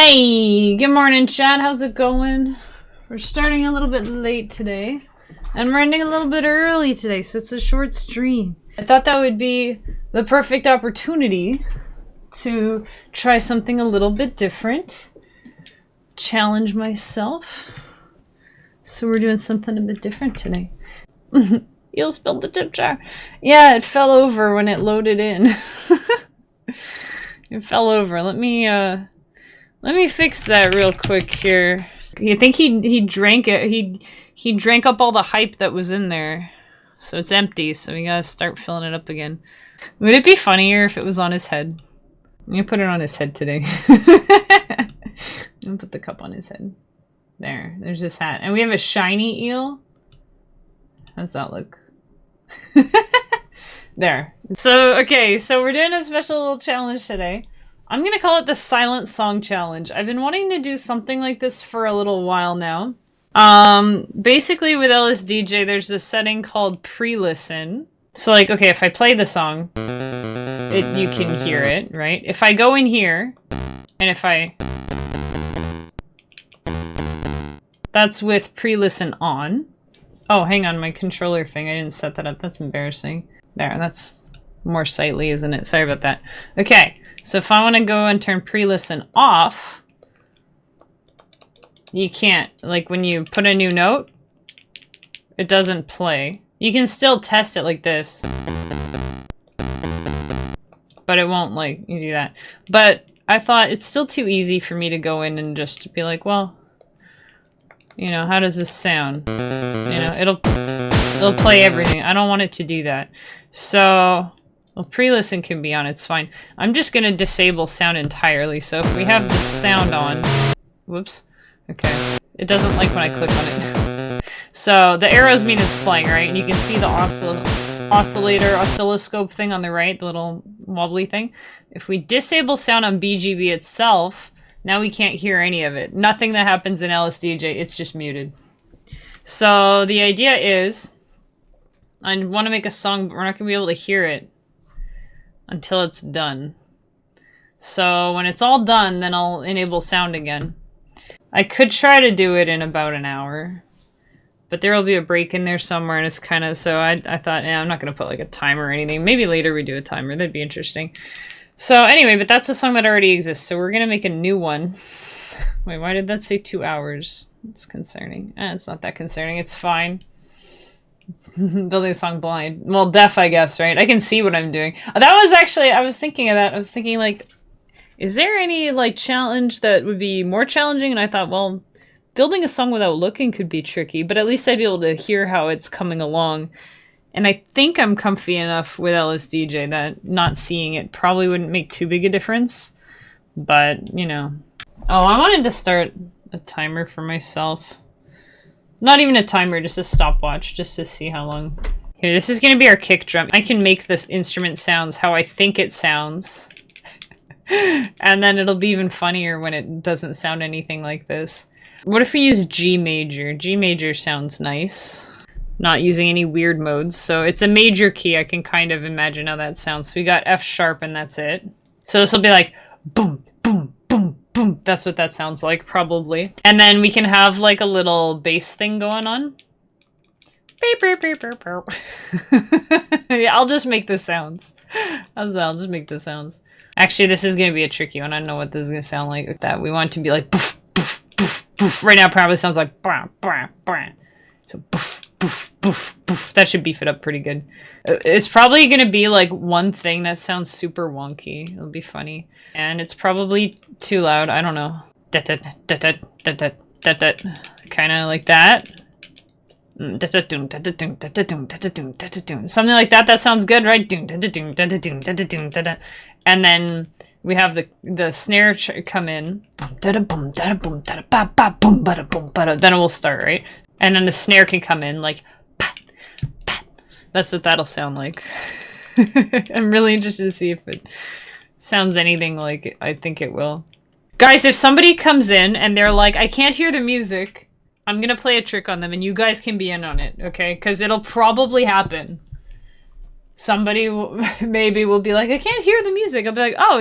Hey, good morning, Chad. How's it going? We're starting a little bit late today, and we're ending a little bit early today, so it's a short stream. I thought that would be the perfect opportunity to try something a little bit different, challenge myself. So we're doing something a bit different today. You spilled the tip jar. Yeah, it fell over when it loaded in. It fell over. Let me fix that real quick here. I think he drank it. He drank up all the hype that was in there. So it's empty, so we gotta start filling it up again. Would it be funnier if it was on his head? I'm gonna put it on his head today. I'm gonna put the cup on his head. There's this hat. And we have a shiny eel. How's that look? There. So, okay, so we're doing a special little challenge today. I'm gonna call it the Silent Song Challenge. I've been wanting to do something like this for a little while now. Basically with LSDJ, there's this setting called pre-listen. So like, okay, if I play the song, you can hear it, right? If I go in here, and if I... That's with pre-listen on. Oh, hang on, my controller thing. I didn't set that up. That's embarrassing. There, that's more sightly, isn't it? Sorry about that. Okay, so if I want to go and turn pre-listen off, you can't. Like, when you put a new note, it doesn't play. You can still test it like this, but it won't, like, you do that. But I thought it's still too easy for me to go in and just be like, well, you know, how does this sound? You know, it'll play everything. I don't want it to do that. So, well, pre-listen can be on, it's fine. I'm just gonna disable sound entirely. So if we have the sound on, whoops, okay. It doesn't like when I click on it. So the arrows mean it's playing, right? And you can see the oscilloscope thing on the right, the little wobbly thing. If we disable sound on BGB itself, now we can't hear any of it. Nothing that happens in LSDJ, it's just muted. So the idea is, I want to make a song, but we're not going to be able to hear it until it's done. So when it's all done, then I'll enable sound again. I could try to do it in about an hour, but there will be a break in there somewhere, and it's kind of, so I thought, I'm not going to put like a timer or anything. Maybe later we do a timer, that'd be interesting. So anyway, but that's a song that already exists, so we're going to make a new one. Wait, why did that say 2 hours? It's concerning. It's not that concerning, it's fine. Building a song blind. Well, deaf, I guess, right? I can see what I'm doing. That was actually, I was thinking of that. I was thinking, like, is there any, like, challenge that would be more challenging? And I thought, well, building a song without looking could be tricky, but at least I'd be able to hear how it's coming along. And I think I'm comfy enough with LSDJ that not seeing it probably wouldn't make too big a difference. But, you know. Oh, I wanted to start a timer for myself. Not even a timer, just a stopwatch, just to see how long. Here, this is going to be our kick drum. I can make this instrument sounds how I think it sounds. And then it'll be even funnier when it doesn't sound anything like this. What if we use G major? G major sounds nice. Not using any weird modes. So it's a major key. I can kind of imagine how that sounds. So we got F sharp and that's it. So this will be like boom, boom, boom, boom. That's what that sounds like, probably. And then we can have like a little bass thing going on. Yeah, I'll just make the sounds. How's that? I'll just make the sounds. Actually, this is going to be a tricky one. I don't know what this is going to sound like. That we want it to be like poof, poof, poof, poof. Right now it probably sounds like brah, brah, brah. So poof, poof, poof, poof. That should beef it up pretty good. It's probably going to be like one thing that sounds super wonky. It'll be funny. And it's probably too loud. I don't know. Kind of like that. Something like that. That sounds good, right? And then we have the snare come in. Then it will start, right? And then the snare can come in like pat, pat. That's what that'll sound like. I'm really interested to see if it sounds anything like I think it will. Guys, if somebody comes in and they're like, I can't hear the music, I'm gonna play a trick on them and you guys can be in on it, okay? Because it'll probably happen. Somebody maybe will be like, I can't hear the music. I'll be like, oh,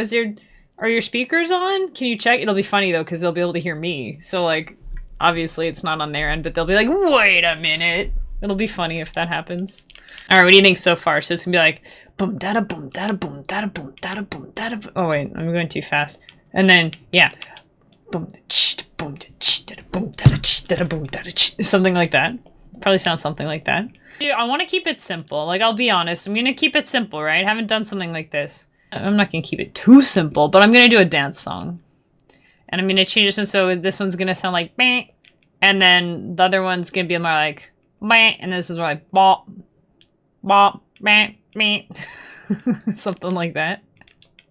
Are your speakers on? Can you check? It'll be funny though, because they'll be able to hear me. So like, obviously it's not on their end, but they'll be like, wait a minute. It'll be funny if that happens. All right, what do you think so far? So it's gonna be like, boom, dada, boom, dada, boom, dada, boom, dada, boom, dada. Oh wait, I'm going too fast. And then, yeah. Boom, boom, boom, dada, boom, dada, something like that. Probably sounds something like that. Dude, I want to keep it simple. Like, I'll be honest. I'm going to keep it simple, right? I haven't done something like this. I'm not going to keep it too simple, but I'm going to do a dance song. And I'm going to change this, so this one's going to sound like bang, and then the other one's going to be more like bang, and this is more like bop, bop, bang, bang. Something like that.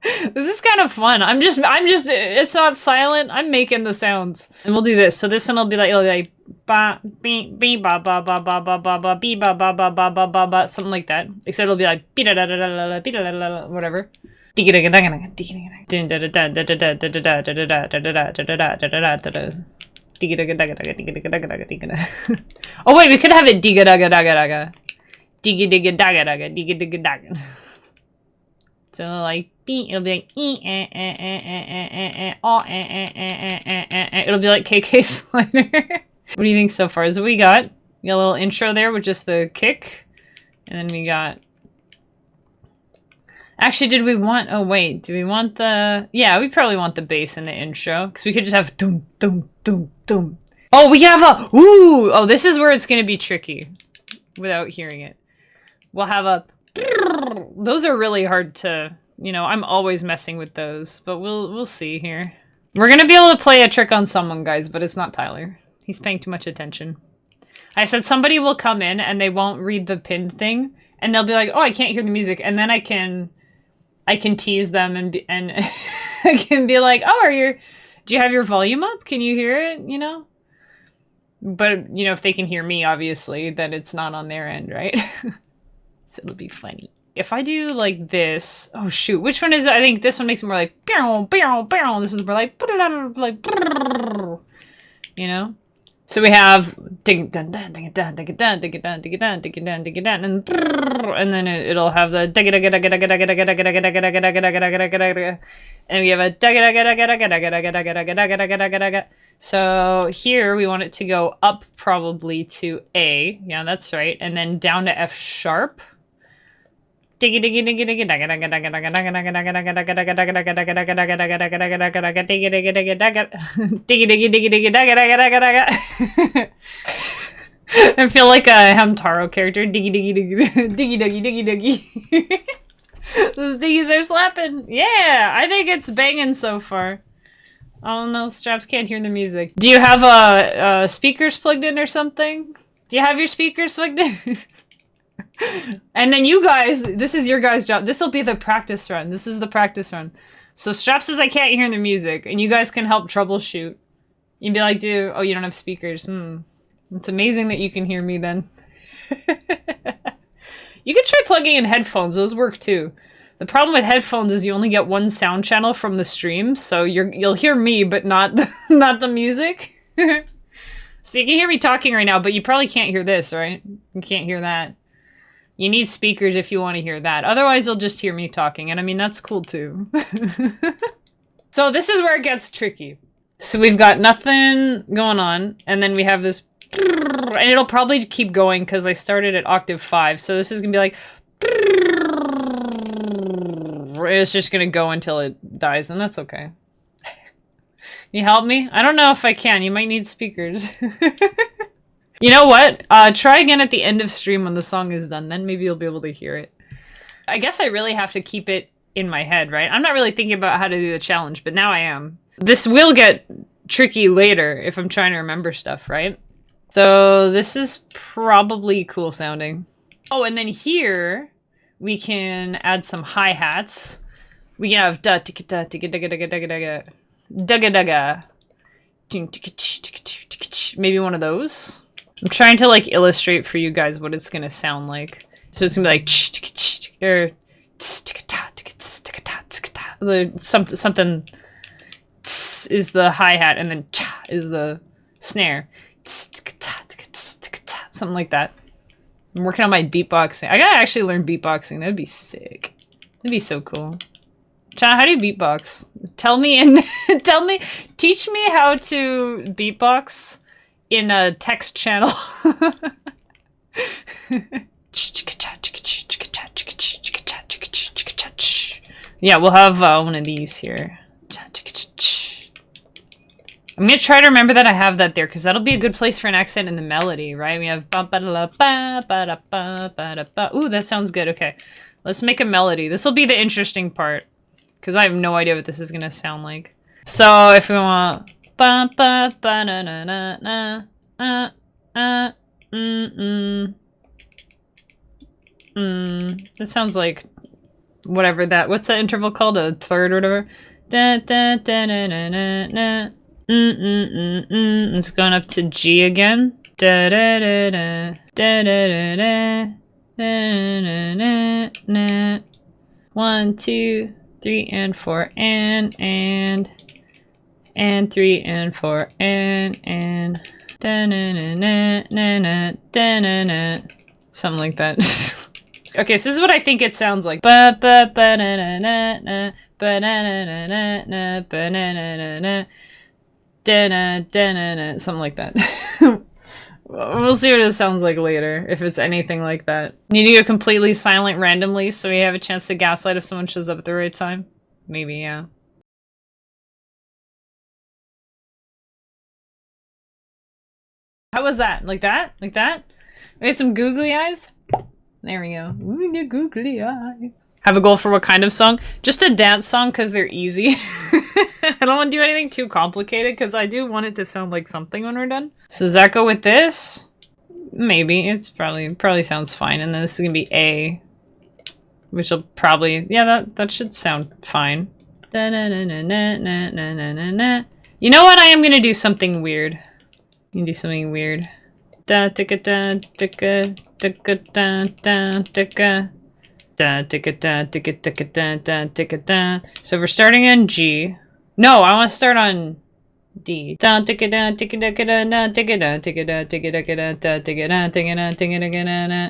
This is kind of fun. I'm just, it's not silent. I'm making the sounds. And we'll do this. So this one will be like, it'll be like, ba, bee, bee, ba, ba, ba, ba, ba, ba, ba, bee, ba, ba, ba, ba, ba, ba, ba, something like that. Except it'll be like, bee, da, da, da, da, da, bee, da, da, da, da, whatever. Oh wait, we could have it digga dagga dagga dagga. Digga digga dagga dagga, digga digga dagga. So like, it'll be like, it'll be like KK Slider. What do you think so far? Is what we got? We got a little intro there with just the kick. And then we got... Actually, did we want... Oh, wait. Do we want the... Yeah, we probably want the bass in the intro. Because we could just have doom, doom, doom, doom. Oh, we have a... Ooh! Oh, this is where it's going to be tricky. Without hearing it. We'll have a... Those are really hard to... You know, I'm always messing with those. But we'll see here. We're going to be able to play a trick on someone, guys. But it's not Tyler. He's paying too much attention. I said somebody will come in and they won't read the pinned thing. And they'll be like, oh, I can't hear the music. And then I can tease them and I can be like, oh, do you have your volume up? Can you hear it? You know? But, you know, if they can hear me, obviously, then it's not on their end, right? So it'll be funny. If I do like this, oh shoot, which one is it? I think this one makes it more like, bow, bow, bow. This is more like, you know? So we have and then it'll have the and we have a so here we want it to go up probably to A, yeah, that's right, and then down to F sharp. I feel like a Hamtaro character. Diggy diggy diggy diggy diggy diggy diggy. Those diggies are slapping. Yeah, I think it's banging so far. Oh no, Straps can't hear the music. Do you have speakers plugged in or something? Do you have your speakers plugged in? And then you guys, this is your guys' job. This will be the practice run. This is the practice run. So Strap says I can't hear the music, and you guys can help troubleshoot. You'd be like, dude, oh, you don't have speakers. It's amazing that you can hear me then. You could try plugging in headphones. Those work too. The problem with headphones is you only get one sound channel from the stream, so you'll hear me, but not not the music. So you can hear me talking right now, but you probably can't hear this, right? You can't hear that. You need speakers if you want to hear that. Otherwise, you'll just hear me talking. And I mean, that's cool too. So this is where it gets tricky. So we've got nothing going on. And then we have this. And it'll probably keep going because I started at octave 5. So this is going to be like. It's just going to go until it dies. And that's okay. Can you help me? I don't know if I can. You might need speakers. You know what? Try again at the end of stream when the song is done. Then maybe you'll be able to hear it. I guess I really have to keep it in my head, right? I'm not really thinking about how to do the challenge, but now I am. This will get tricky later if I'm trying to remember stuff, right? So this is probably cool sounding. Oh, and then here we can add some hi-hats. We can have da ticka da ticka dugga dugga dugga dugga dugga dugga. Maybe one of those. I'm trying to like illustrate for you guys what it's gonna sound like. So it's gonna be like or something is the hi-hat and then is the snare. Something like that. I'm working on my beatboxing. I gotta actually learn beatboxing. That'd be sick. That'd be so cool. Chat, how do you beatbox? Tell me and teach me how to beatbox in a text channel. Yeah, we'll have one of these here. I'm gonna try to remember that I have that there, because that'll be a good place for an accent in the melody, right? We have ba ba da ba ba da ba ba da ba. Ooh, that sounds good. Okay, let's make a melody. This will be the interesting part, because I have no idea what this is gonna sound like. So if we want ba ba ba na na na na that sounds like whatever that. What's that interval called? A third or whatever. Da da da na na na na. It's going up to G again. Da da da da da da da da da da. 1, 2, 3, and 4, and 3 and 4, and da na na na na na da na na. Something like that. Okay, so this is what I think it sounds like. Ba ba ba na na na na ba na na na na na ba na na na na. Da-na, da-na-na, something like that. We'll see what it sounds like later, if it's anything like that. Need to go completely silent randomly so we have a chance to gaslight if someone shows up at the right time? Maybe, yeah. How was that? Like that? Like that? We had some googly eyes? There we go. Ooh, the googly eyes. Have a goal for what kind of song? Just a dance song because they're easy. I don't want to do anything too complicated because I do want it to sound like something when we're done. So does that go with this? Maybe. It's probably sounds fine. And then this is going to be A. Which will probably... Yeah, that should sound fine. You know what? I am going to do something weird. You can do something weird. Da ticka da ticka ticka da da ticka. Da ticka da ticka ticka da da ticka da. So we're starting on G. No, I want to start on D. Da ticka da ticka da da ticka da ticka da ticka da da ticka da ticka da ticka da da.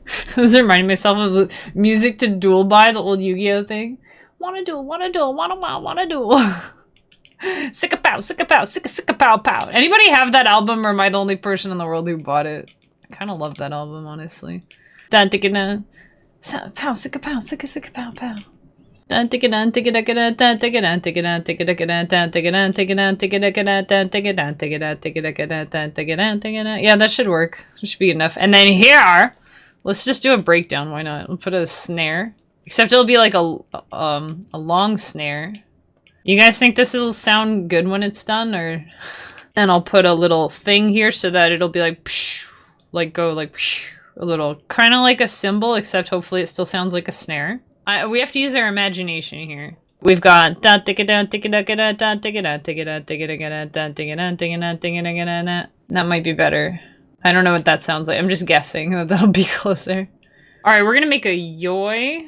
This is reminding myself of music to duel by, the old Yu-Gi-Oh thing. Wanna duel, wanna duel, wanna duel. Sicka pow, sicka pow, sicka pow pow. Anybody have that album, or am I the only person in the world who bought it? I kind of love that album, honestly. Da ticka da. Pow, sicka pow, sicka pow pow. Yeah, that should work. That should be enough. And then here, let's just do a breakdown. Why not? We'll put a snare. Except it'll be like a long snare. You guys think this will sound good when it's done, or? And I'll put a little thing here so that it'll be like, psh, like go like psh, a little, kind of like a cymbal, except hopefully it still sounds like a snare. We have to use our imagination here. We've got da ticka da ticka da da da ticka da ticka da ticka da da da ticka da ticka da ticka da da. That might be better. I don't know what that sounds like. I'm just guessing that that'll be closer. All right, we're gonna make a yoy.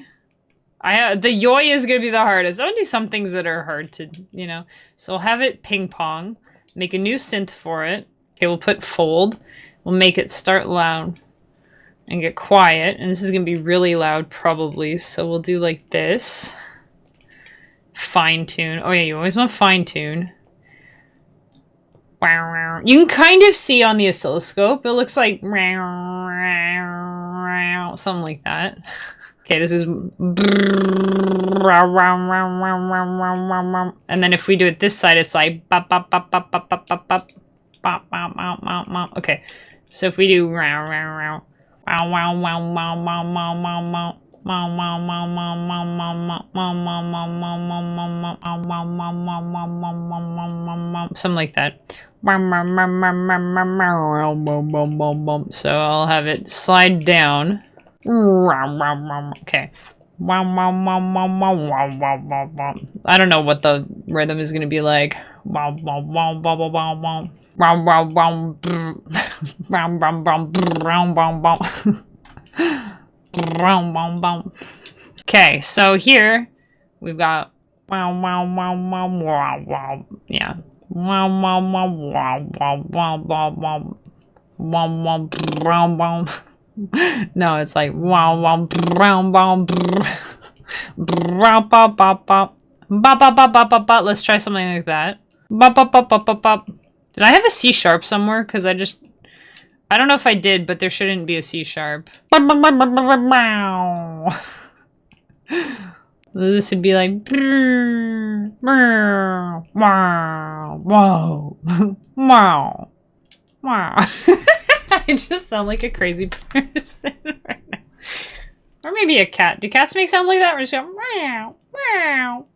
The yoy is gonna be the hardest. I'm gonna do some things that are hard to, you know. So we'll have it ping pong. Make a new synth for it. Okay, we'll put fold. We'll make it start loud and get quiet. And this is gonna be really loud probably. So we'll do like this. Fine tune. Oh yeah, you always want fine tune. You can kind of see on the oscilloscope. It looks like something like that. Okay, this is, and then if we do it this side, it's like okay. So if we do something like that. So I'll have it slide down. Okay. I don't know what the rhythm is going to be like. Okay, so here we've got yeah. No, it's like Bop, bop, bop, bop. Bop, bop, bop, bop, bop, bop. Let's try something like that. Bop, bop, bop, bop, bop, bop. Did I have a C sharp somewhere? Because I don't know if I did, but there shouldn't be a C sharp. This would be like wow. I just sound like a crazy person right now. Or maybe a cat. Do cats make sounds like that? Or just go meow, meow.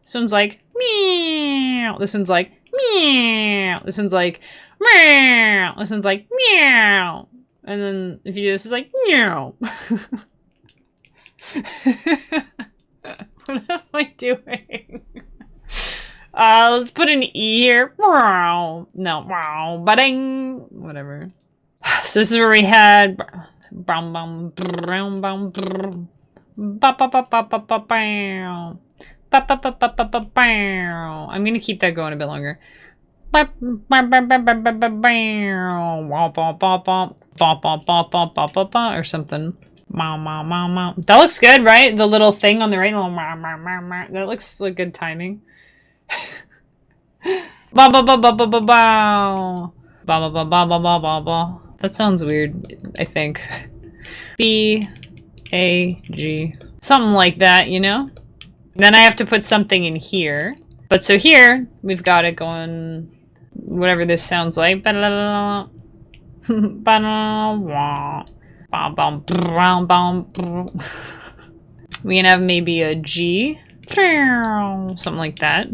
This one's like meow. This one's like meow. This one's like meow. This one's like meow. And then if you do this, it's like meow. What am I doing? Let's put an E here. No, wow, ba-ding. Whatever. So this is where we had I'm gonna keep that going a bit longer. Or something. That looks good, right? The little thing on the right. That looks like good timing. That sounds weird, I think. B-A-G. Something like that, you know? And then I have to put something in here. But so here, we've got it going... Whatever this sounds like. We can have maybe a G. Something like that.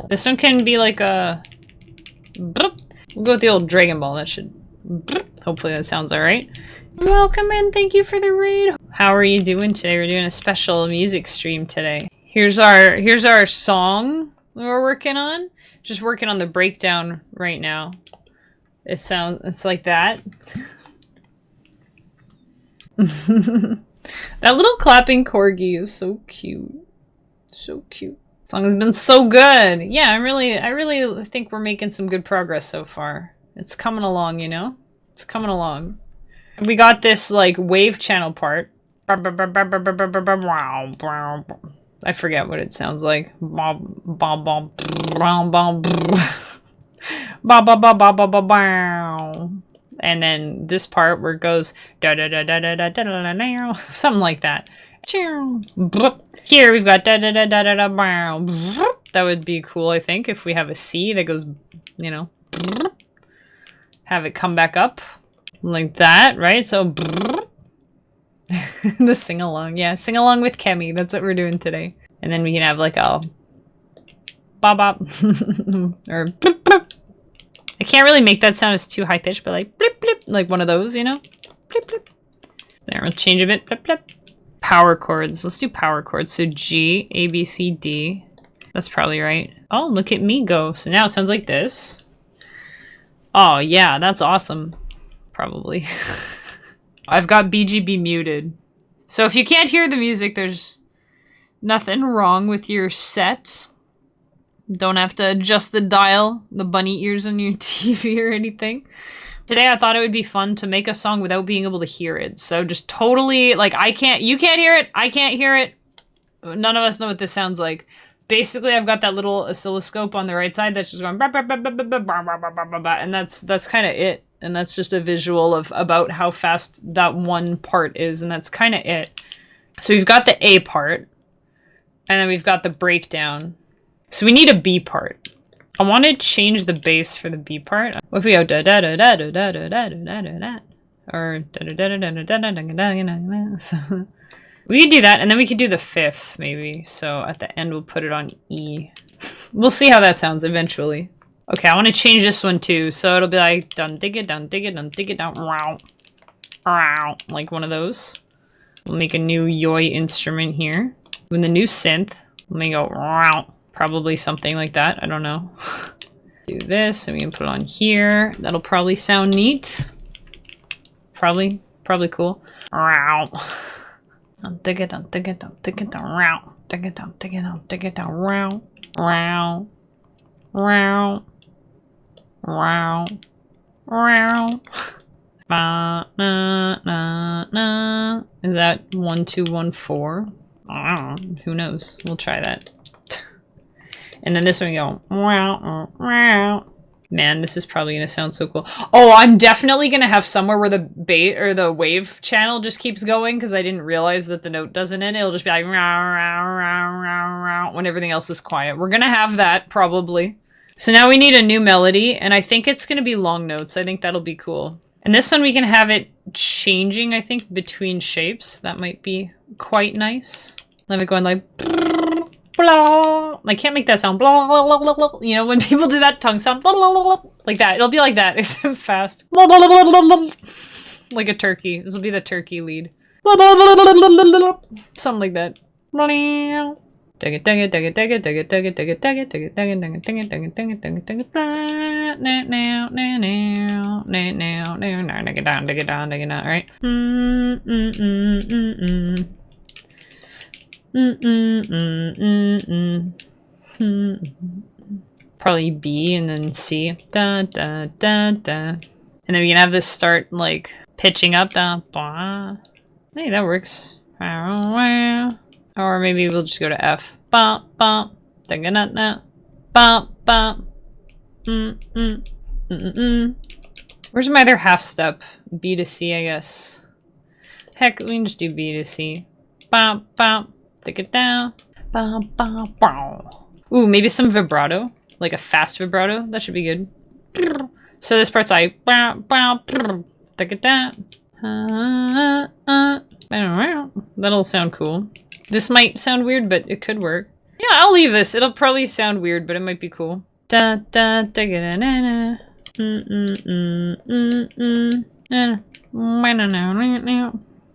This one can be like a... We'll go with the old Dragon Ball. That should... Hopefully that sounds alright. Welcome in. Thank you for the raid. How are you doing today? We're doing a special music stream today. Here's our song we're working on. Just working on the breakdown right now. It's like that. That little clapping corgi is so cute. So cute. The song has been so good. Yeah, I really think we're making some good progress so far. It's coming along, you know? It's coming along. We got this like wave channel part. I forget what it sounds like. And then this part where it goes something like that. Here we've got that would be cool, I think, if we have a C that goes, you know, have it come back up like that, right? So the sing along, yeah, sing along with Kemi. That's what we're doing today. And then we can have like a bop bop or blip, blip. I can't really make that sound as too high pitched, but like blip blip, like one of those, you know, blip blip. There, we'll change a bit, blip blip. Power chords. Let's do power chords. So G, A, B, C, D. That's probably right. Oh, look at me go. So now it sounds like this. Oh yeah, that's awesome. Probably. I've got BGB muted. So if you can't hear the music, there's nothing wrong with your set. Don't have to adjust the dial, the bunny ears on your TV or anything. Today I thought it would be fun to make a song without being able to hear it. So just totally, like, you can't hear it, I can't hear it. None of us know what this sounds like. Basically, I've got that little oscilloscope on the right side that's just going and that's kind of it. And that's just a visual of about how fast that one part is, and that's kind of it. So we've got the A part, and then we've got the breakdown. So we need a B part. I want to change the bass for the B part. What if we go da da da da da da da da da da da, or da da da da da da da da da. So we could do that, and then we could do the fifth maybe. So at the end we'll put it on E. We'll see how that sounds eventually. Okay, I want to change this one too. So it'll be like dun dig it, dun dig it, dun dig it, down, like one of those. We'll make a new yoi instrument here. With the new synth, let me go probably something like that. I don't know. Do this, and we can put it on here. That'll probably sound neat. Probably cool. Dun dig it, dun dig it, dun dig it, down, dig it, dun dig it, dun dig it, down, Na, na, na. Is that 1, 2, 1, 4? I don't know. Who knows? We'll try that. And then this one we go. Man, this is probably gonna sound so cool. Oh, I'm definitely gonna have somewhere where the bait or the wave channel just keeps going because I didn't realize that the note doesn't end. It'll just be like when everything else is quiet. We're gonna have that probably. So now we need a new melody, and I think it's gonna be long notes. I think that'll be cool. And this one we can have it changing, I think, between shapes. That might be quite nice. Let me go in like blah. I can't make that sound blah, blah, blah, blah, blah. You know, when people do that tongue sound blah, blah, blah, blah, like that. It'll be like that, except fast. Blah, blah, blah, blah, blah, like a turkey. This will be the turkey lead. Blah, blah, blah, blah, blah, blah, blah. Something like that. Dig it, dig it, dig it, dig it, dig it, dig it, dig it, dig it, dig it, dig it, dig it, dig it, dig it, dig it, dig it, dig it, dig it, now, now, now, now, now, now, now, dig it down, dig it down, dig it down, right? Probably B and then C. Da da da da. And then we can have this start like pitching up. Da, bah. Hey, that works. Or maybe we'll just go to F. Ba ba. Da ga na na. Ba ba. Where's my other half step? B to C, I guess. Heck, we can just do B to C. Ba ba. Take it down. Ba, ba, ba. Ooh, maybe some vibrato. Like a fast vibrato. That should be good. So this part's like ba, ba, take it down. That'll sound cool. This might sound weird, but it could work. Yeah, I'll leave this. It'll probably sound weird, but it might be cool. Da da da da na na.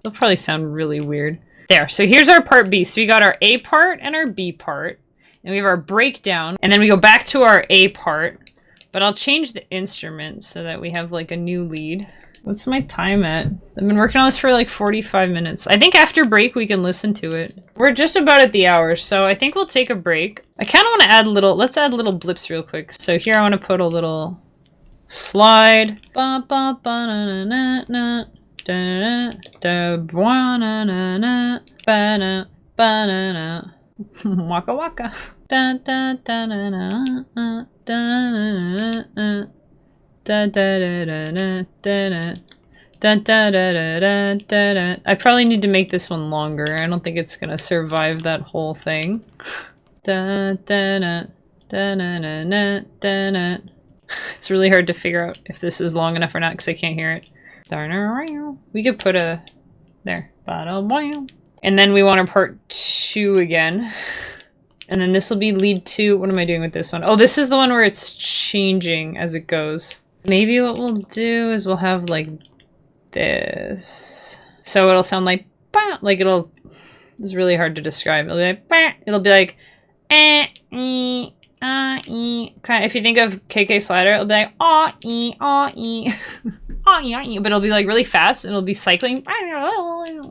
It'll probably sound really weird. There, so here's our part B. So we got our A part and our B part. And we have our breakdown. And then we go back to our A part. But I'll change the instrument so that we have like a new lead. What's my time at? I've been working on this for like 45 minutes. I think after break we can listen to it. We're just about at the hour, so I think we'll take a break. I kind of want to add let's add little blips real quick. So here I want to put a little slide. Ba, ba, ba, na, na, na. Da da ba na na na ba na ba na na waka waka da da da na na da na na da da da da da da da da da. I probably need to make this one longer. I don't think it's gonna survive that whole thing. Da da da da na na na da na. It's really hard to figure out if this is long enough or not because I can't hear it. We could put a there. And then we want our part 2 again. And then this will be lead 2. What am I doing with this one? Oh, this is the one where it's changing as it goes. Maybe what we'll do is we'll have like this. So it'll sound like it's really hard to describe. It'll be like it'll be like Okay, if you think of KK Slider, it'll be like but it'll be like really fast and it'll be cycling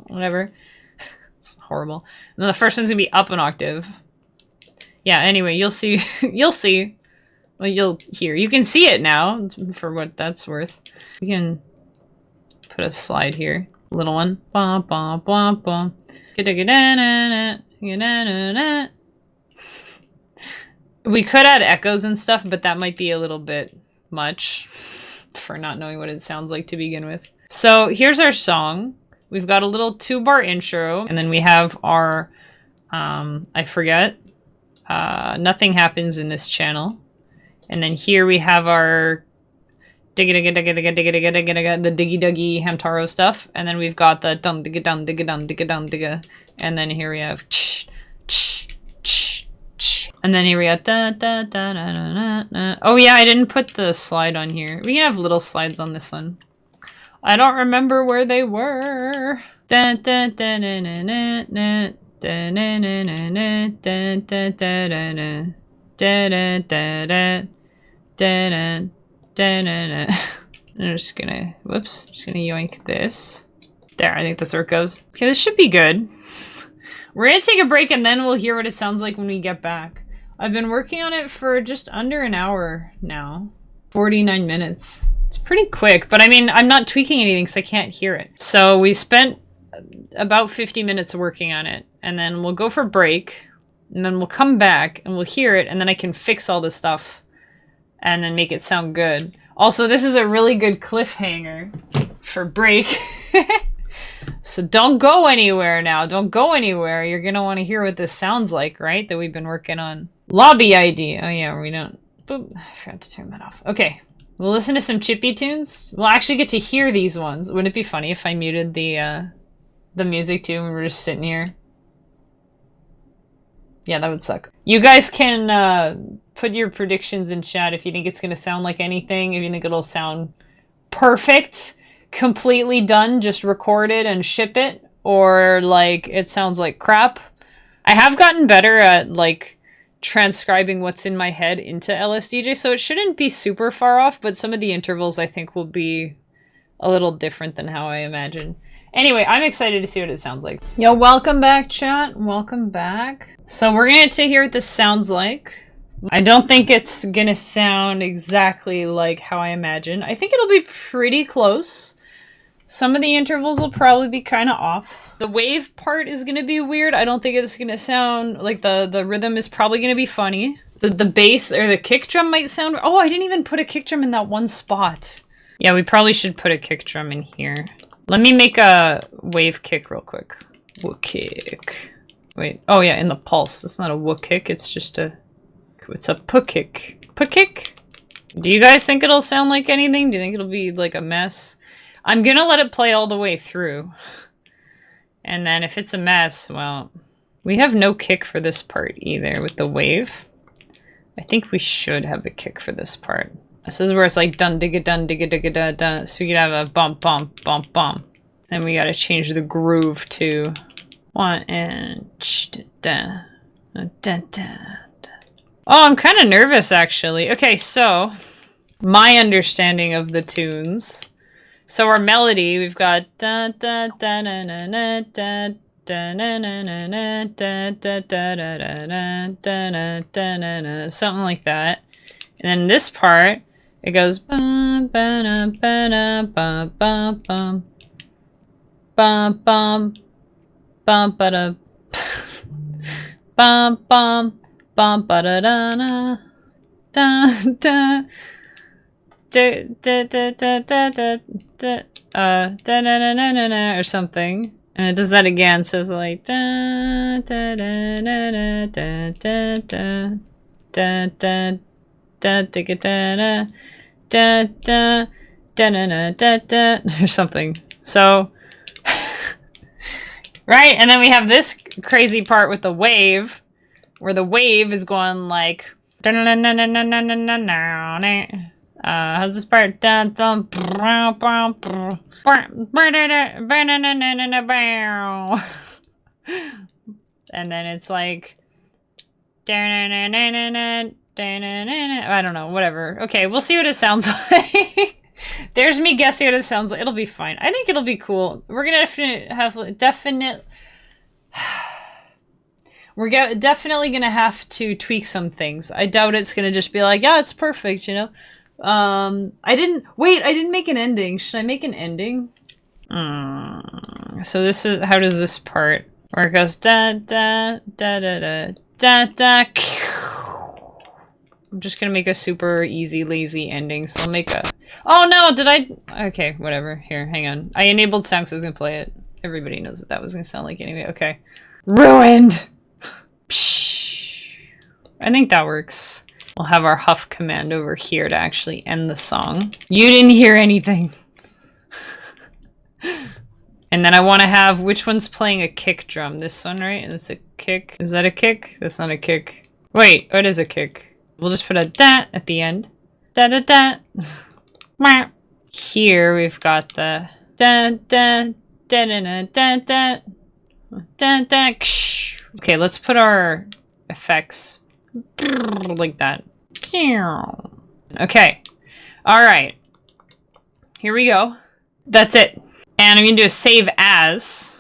whatever. It's horrible. And then the first one's gonna be up an octave. Yeah, anyway, you'll see you'll see. Well, you'll hear. You can see it now for what that's worth. We can put a slide here. Little one. Ba ba ba ba. We could add echoes and stuff, but that might be a little bit much for not knowing what it sounds like to begin with. So here's our song. We've got a little 2-bar intro, and then we have our, I forget, Nothing Happens in This Channel. And then here we have our the diggy duggy Hamtaro stuff. And then we've got the dun digga dun digga dun digga dun digga. And then here we have and then here we got da da da da da da. Oh yeah, I didn't put the slide on here. We can have little slides on this one. I don't remember where they were. Da da da da da da da da da da da da da da da da. I'm just gonna just gonna yoink this. There, I think that's where it goes. Okay, this should be good. We're gonna take a break and then we'll hear what it sounds like when we get back. I've been working on it for just under an hour now. 49 minutes. It's pretty quick, but I mean, I'm not tweaking anything because I can't hear it. So we spent about 50 minutes working on it, and then we'll go for break, and then we'll come back, and we'll hear it, and then I can fix all this stuff, and then make it sound good. Also, this is a really good cliffhanger for break. So don't go anywhere now. Don't go anywhere. You're going to want to hear what this sounds like, right? That we've been working on. Lobby ID. Oh, yeah, we don't. Boop. I forgot to turn that off. Okay. We'll listen to some chippy tunes. We'll actually get to hear these ones. Wouldn't it be funny if I muted the music too and we're just sitting here? Yeah, that would suck. You guys can put your predictions in chat if you think it's going to sound like anything, if you think it'll sound perfect, completely done, just record it and ship it, or like it sounds like crap. I have gotten better at like transcribing what's in my head into LSDJ, so it shouldn't be super far off, but some of the intervals I think will be a little different than how I imagine. Anyway, I'm excited to see what it sounds like. Yo, welcome back, chat. Welcome back. So we're gonna get to hear what this sounds like. I don't think it's gonna sound exactly like how I imagine. I think it'll be pretty close. Some of the intervals will probably be kind of off. The wave part is gonna be weird. I don't think it's gonna sound like the rhythm is probably gonna be funny. The bass or the kick drum might sound... Oh, I didn't even put a kick drum in that one spot. Yeah, we probably should put a kick drum in here. Let me make a wave kick real quick. Wook kick. Wait. Oh yeah, in the pulse. It's not a wook kick. It's just a... It's a put kick. Put kick? Do you guys think it'll sound like anything? Do you think it'll be like a mess? I'm gonna let it play all the way through. And then if it's a mess, well... We have no kick for this part either with the wave. I think we should have a kick for this part. This is where it's like dun digga digga da da. So we could have a bump bump bump bump. Then we gotta change the groove to 1 and da da da da. Oh, I'm kind of nervous actually. Okay, so my understanding of the tunes. So our melody, we've got da da da na na na da da na na na na da da da da da da da da da, something like that. And then this part, it goes bum ba ba bum bum bum bum bum bum ba da bum bum bum ba da da na da da da da da da da da da na na na na or something. And it does that again, so it's like da da da da da da da da da da da da da da da da or something. So right, and then we have this crazy part with the wave, where the wave is going like how's this part? And then it's like I don't know, whatever. Okay, we'll see what it sounds like. There's me guessing what it sounds like. It'll be fine. I think it'll be cool. We're gonna we're definitely gonna have to tweak some things. I doubt it's gonna just be like, yeah, it's perfect, you know? I didn't make an ending. Should I make an ending? So this is, how does this part, where it goes da da da da da da da. I'm just gonna make a super easy, lazy ending. So I'll make a... Oh no, did I... Okay, whatever. Here, hang on. I enabled sound so I was gonna play it. Everybody knows what that was gonna sound like anyway. Okay. Ruined! I think that works. We'll have our huff command over here to actually end the song. You didn't hear anything. And then I want to have, which one's playing a kick drum? This one, right? And it's a kick. Is that a kick? That's not a kick. Wait, what is a kick? We'll just put a da at the end. Da da da. Here we've got the da da da da da da da da. Okay, let's put our effects like that. Okay. All right. Here we go. That's it. And I'm going to do a save as.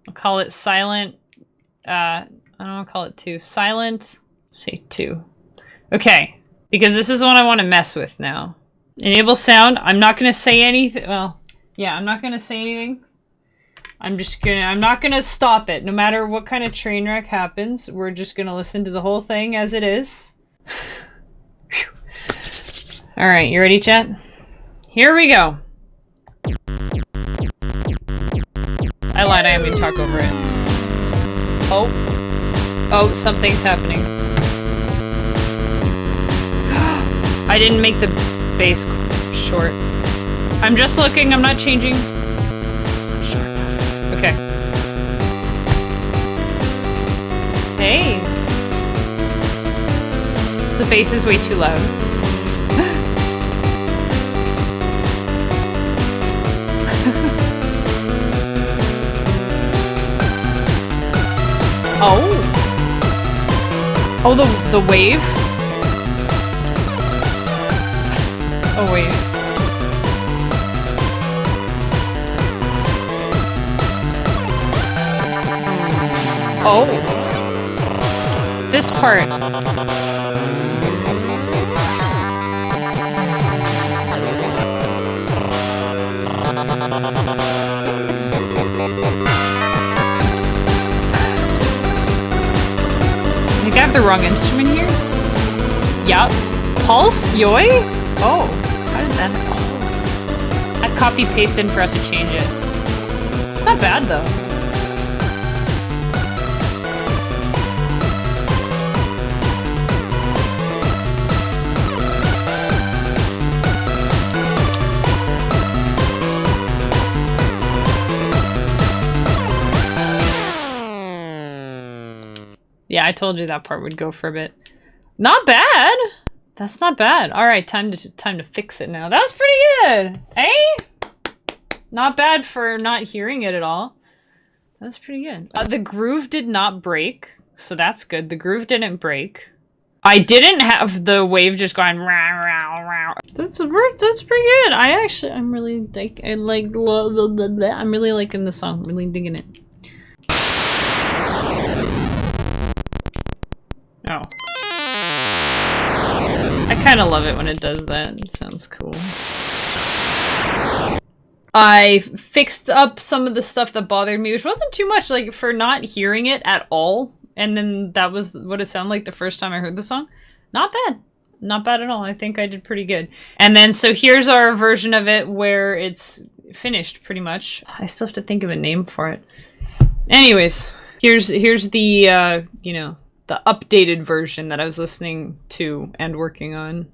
I'll call it silent. I don't want to call it 2. Silent. Say 2. Okay. Because this is the one I want to mess with now. Enable sound. I'm not gonna say anything. Well, yeah, I'm not gonna say anything. I'm not gonna stop it. No matter what kind of train wreck happens, we're just gonna listen to the whole thing as it is. Alright, you ready, chat? Here we go. I lied, I am gonna talk over it. Oh. Oh, something's happening. I didn't make the bass short. I'm just looking, I'm not changing. It's not short enough. Okay. Hey. So the bass is way too loud. Oh. Oh, the wave? Oh, wait. Oh. This part. I think I have the wrong instrument here. Yup. Pulse? Yoi? Oh. How did that happen? Oh. I copy-pasted and forgot to change it. It's not bad, though. Yeah, I told you that part would go for a bit. Not bad! That's not bad. Alright, time to fix it now. That was pretty good! Hey? Not bad for not hearing it at all. That was pretty good. The groove did not break, so that's good. The groove didn't break. I didn't have the wave just going rah, rah, rah. That's pretty good. I'm really like, I'm really liking the song. I'm really digging it. Oh. I kind of love it when it does that. It sounds cool. I fixed up some of the stuff that bothered me, which wasn't too much, like, for not hearing it at all. And then that was what it sounded like the first time I heard the song. Not bad. Not bad at all. I think I did pretty good. And then, so here's our version of it where it's finished, pretty much. I still have to think of a name for it. Anyways, here's the, you know, the updated version that I was listening to and working on.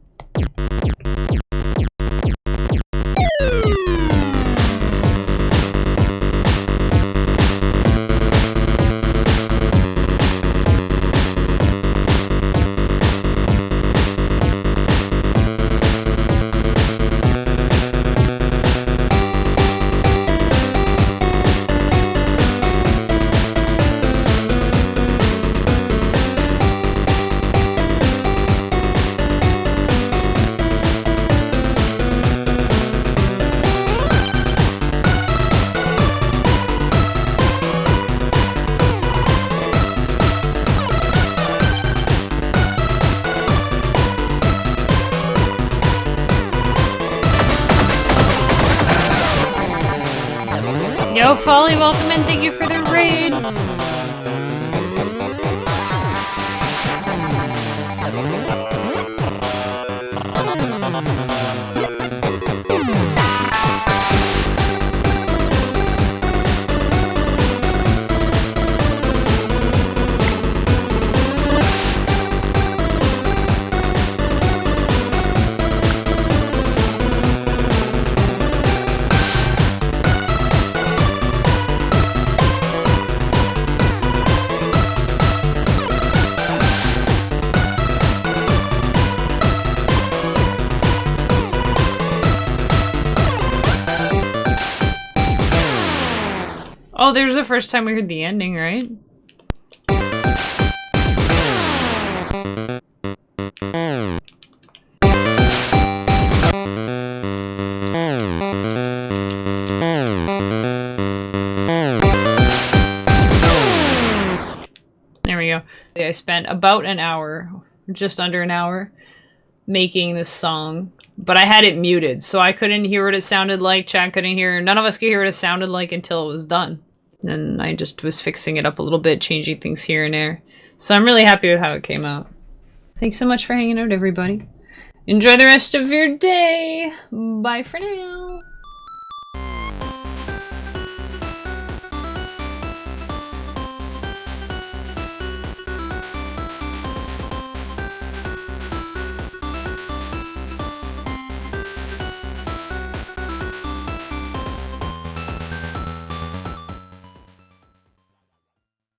Yo, Folly, welcome and thank you for the raid! Oh, there's the first time we heard the ending, right? There we go. I spent about an hour, just under an hour, making this song, but I had it muted, so I couldn't hear what it sounded like. Chat couldn't hear. None of us could hear what it sounded like until it was done. And I just was fixing it up a little bit, changing things here and there. So I'm really happy with how it came out. Thanks so much for hanging out, everybody. Enjoy the rest of your day. Bye for now.